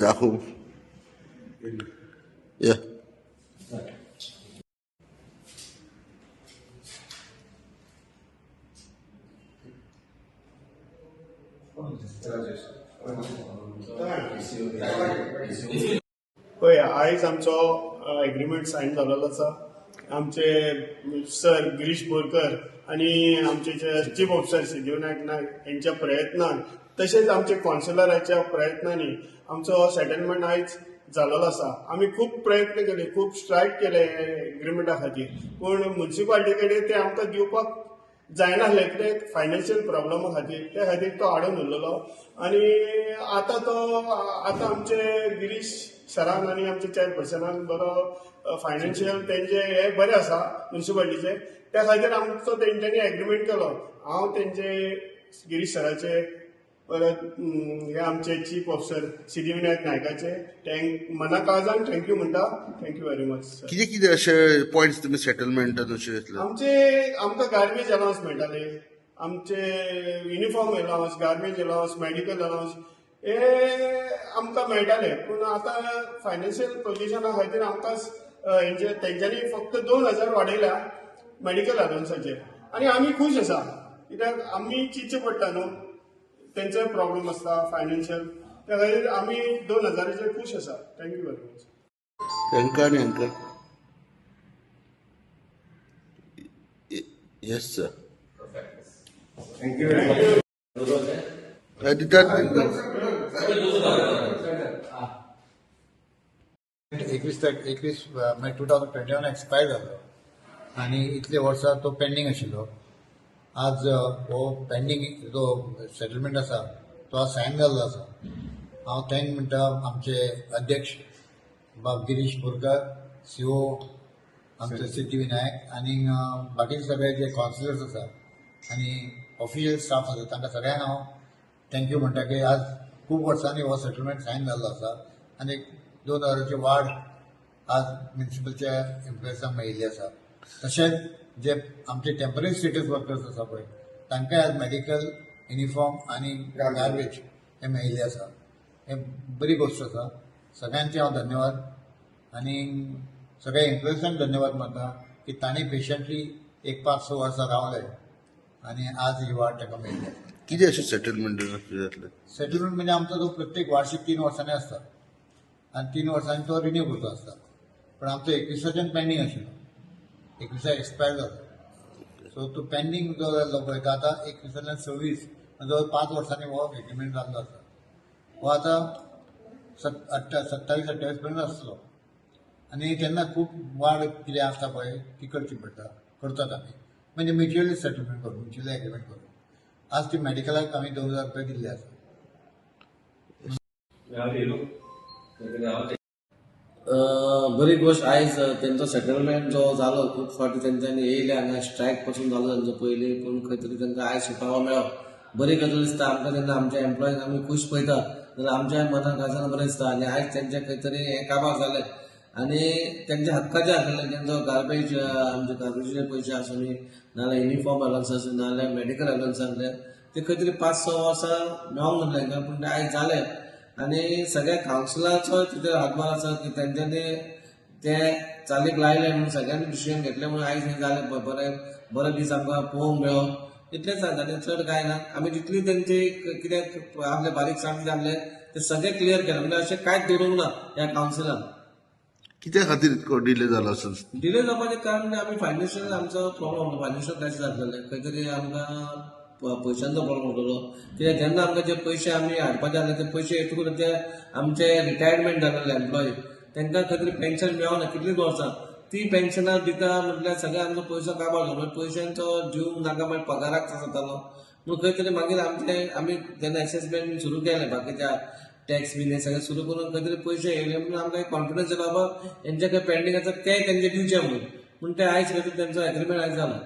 दाखवू या पळय आयज आमचो एग्रीमेंट सायन जाल्लो आसा. आमचे सर गिरीश बोरकर आणि आमचे चीफ ऑफिसर सिद्धिविनायक नायक यांच्या प्रयत्नान तशेंच आमचे कौन्सिलराच्या प्रयत्नांनी आमचो सेटलमेंट आयज जाल्लो आसा. आमी खूब प्रयत्न केले, खूब स्ट्रायक केले एग्रीमेंटा खातीर, पूण म्युन्सिपालिटी कडेन ते आमकां दिवपाक जायनासलें कित्याक फायनान्शियल प्रॉब्लमा खातीर. त्या खातीर तो आडून उरलेलो. आनी आतां आमचे गिरीश सरान आनी आमचे चेअरपर्सनान बरो फायनान्शियल तेंचे हे बरें आसा म्युन्सिपालिटीचे. त्या खातीर आमचो तेंच्यांनी एग्रीमेंट केलो. हांव तेंचे गिरीश सराचे परत हे आमचे चीफ ऑफिसर सिद्धिविनायक नायकाचे मना काळजान थँक्यू म्हणटा. Thank you very much. कितें अशे पॉयंट्स तुमी सेटलमेंटान अशे घेतले? आमकां गार्बेज अलावन्स मेळटाले, आमचे uniform allowance, garbage allowance, medical allowance हे आमकां मेळटाले. पूण आतां फायनान्शियल पोजिशना खातीर आमकां तेंच्यांनी फक्त 2000 वाडयल्या मेडिकल अलावन्साचेर. आनी आमी खूश आसा कित्याक आमी चिंतचें पडटा न्हू, तेंचोय प्रॉब्लेम आसता फायनान्शियल. त्या खातीर आमी 2000चेर खूश आसा. Thank you very much. तांकां आनी हांकां येस सर. थँक्यू. दितात 21 मे 2021 एक्सपायर जालो आनी इतले वर्सां तो पेंडींग आशिल्लो. आज हो पेंडींग जो सेटलमेंट आसा तो आज सायन जाल्लो आसा. हांव थँक म्हणटा आमचे अध्यक्ष बाब गिरीश बोरकर, सीओ आमचे सिद्धिविनायक आनी बाकीचे सगळे जे काउन्सिलर्स आसा आनी ऑफिशियल स्टाफ आसा तांकां सगळ्यांक हांव थँक्यू म्हणटा की आज खूब वर्सांनी हो सेटलमेंट सायन जाल्लो आसा आनी 2000ची वाड आज म्युन्सिपलच्या एम्प्लॉयजांक मेळिल्ली आसा. तशेंच जे आमचे टेम्पररी स्टेटस वर्कर्स आसा पळय तांकांय आज मेडिकल, युनिफॉर्म आनी गार्बेज हे मेळिल्ले आसा. हे बरी गोश्ट आसा. सगळ्यांचे हांव धन्यवाद आनी सगळ्या एम्प्लॉयजांक धन्यवाद मानता की तांणी पेशंटली 5-6 वर्सां रावले आनी आज ही वाड ताका मेळिल्ली. कितें अशें सेटलमेंट जातलें? सेटलमेंट म्हणजे आमचो जो प्रत्येक वार्षिक 3 वर्सांनी आसता आनी 3 वर्सांनी तो रिन्यू करचो आसता. पण आमचो 21च्यान पेंडींग आशिल्लो, 21 एक्सपायर जालो. सो तो पेंडींग जो जाल्लो पळय तो आतां 21च्यान 26 जवळ 5 वर्सांनी हो एग्रीमेंट जाल्लो आसा. हो आतां 27-28 पर्यंत आसतलो आनी तेन्ना खूब वाड कितें आसता पळय ती करची पडटा, करतात आमी. म्हणजे म्युच्युअली सेटलमेंट करून, म्युच्युअली एग्रीमेंट करून. आज ती मेडिकलाक आमी 2000 रुपया दिल्ले आसा. बरी गोष्ट आयज तेंचो सेटलमेंट जो जालो. खूब फावटी तेंच्यांनी येयले हांगा स्ट्रायक पासून जालो तेंचो पयलीं, पूण खंय तरी तेंकां आयज सुटावो मेळ्ळो. बरी गजाल दिसता आमकां जेन्ना आमच्या एम्प्लॉयज आमी खूश पळयता जाल्यार आमच्या मनाक काळजान बरें दिसता. आनी आयज तेंचे खंय तरी हें काबार जालें आनी तेंच्या हक्काचें आसलें. तेंचो गार्बेज, आमचे गार्बेजीचे पयशे आसूं नाजाल्यार युनिफॉर्म अलावन्स आसूं नाजाल्यार मेडिकल अलावन्स आसले ते खंय तरी 5-6 वर्सां मेळोंक नासलें तांकां. पूण ते आयज जालें आनी सगळ्या कावन्सिलाचो तितूर हातभार आसा की तेंच्यांनी ते चालीक लायले म्हणून सगळ्यांनी डिसिजन घेतले म्हणून आयज हें जालें. बरे दीस आमकां पळोवंक मेळ्ळो. इतलेंच सांगता आनी चड कांय ना. आमी जितली तेंची कितें आपले बारीक सारीक जाल्ले ते सगळे क्लियर केले. म्हणजे अशें कांयच दवरूंक ना ह्या कावन्सिलान. कित्या खातीर इतको डिले जालो आसा? डिले जावपाचें कारण म्हणजे आमी फायनान्शियल आमचो प्रॉब्लम, फायनान्शियल क्रायसीस जातलें. खंय तरी आमकां पयशांचो प्रॉब्लम उरलो कित्याक जेन्ना आमकां जे पयशे आमी हाडपाचे आसले ते पयशे येतकूच ते आमचे रिटायरमेंट जाल्ले एम्प्लॉई तांकां खंय तरी पेन्शन मेळना कितलींच वर्सां ती पेन्शनां दिता म्हटल्यार सगळें आमचो पयसो काबार जालो पयशांचो जीव नाका मागीर पगाराक जातालो म्हणून खंय तरी मागीर आमी जेन्ना एस बँक सुरू केलें बाकीच्या टॅक्स बीन हे सगळें सुरू करून खंय तरी पयशे येयले म्हणून आमकां एक कॉन्फिडन्स येयलो बाबा हेंचे खंय पेंडींग आसा ते तेंचे दिवचे म्हणून ते आयज खंय तरी तेंचो एग्रीमेंट आयज जाला